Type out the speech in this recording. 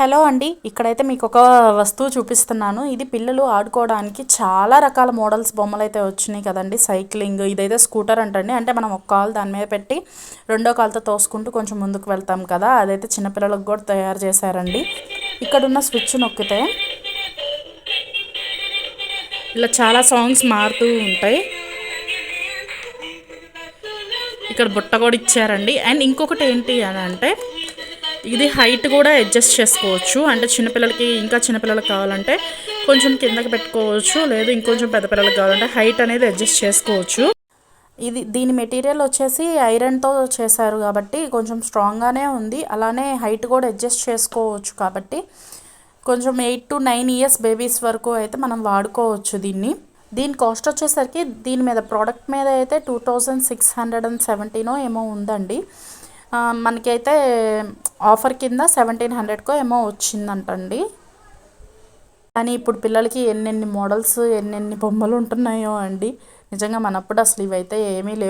Hello అండి, ఇక్కడైతే మీకు ఒక వస్తువు చూపిస్తున్నాను. ఇది పిల్లలు ఆడుకోవడానికి చాలా రకాల మోడల్స్ బొమ్మలు అయితే వచ్చినాయి కదండి. సైక్లింగ్, ఇదైతే స్కూటర్ అంటండి. అంటే మనం ఒక కాలు దాని మీద పెట్టి రెండో కాలుతో తోసుకుంటూ కొంచెం ముందుకు వెళ్తాం కదా, అదైతే చిన్నపిల్లలకు కూడా తయారు చేశారండి. ఇక్కడ ఉన్న స్విచ్ నొక్కితే ఇలా చాలా సాంగ్స్ మారుతూ ఉంటాయి. ఇక్కడ బుట్ట కూడా ఇచ్చారండి. అండ్ ఇంకొకటి ఏంటి అని అంటే, ఇది హైట్ కూడా అడ్జస్ట్ చేసుకోవచ్చు. అంటే చిన్నపిల్లలకి, ఇంకా చిన్నపిల్లలకి కావాలంటే కొంచెం కిందకి పెట్టుకోవచ్చు, లేదు ఇంకొంచెం పెద్ద పిల్లలకి కావాలంటే హైట్ అనేది అడ్జస్ట్ చేసుకోవచ్చు. దీని మెటీరియల్ వచ్చేసి ఐరన్తో చేశారు కాబట్టి కొంచెం స్ట్రాంగ్గానే ఉంది. అలానే హైట్ కూడా అడ్జస్ట్ చేసుకోవచ్చు కాబట్టి కొంచెం 8 to 9 ఇయర్స్ బేబీస్ వరకు అయితే మనం వాడుకోవచ్చు దీన్ని. దీని కాస్ట్ వచ్చేసరికి దీని మీద ప్రోడక్ట్ మీద అయితే 2617 ఏమో ఉందండి. మనకైతే ఆఫర్ కింద 1700కో ఏమో వచ్చిందంటండి. కానీ ఇప్పుడు పిల్లలకి ఎన్నెన్ని మోడల్స్, ఎన్నెన్ని బొమ్మలు ఉంటున్నాయో అండి. నిజంగా మనప్పుడు అసలు ఇవైతే ఏమీ లేవు.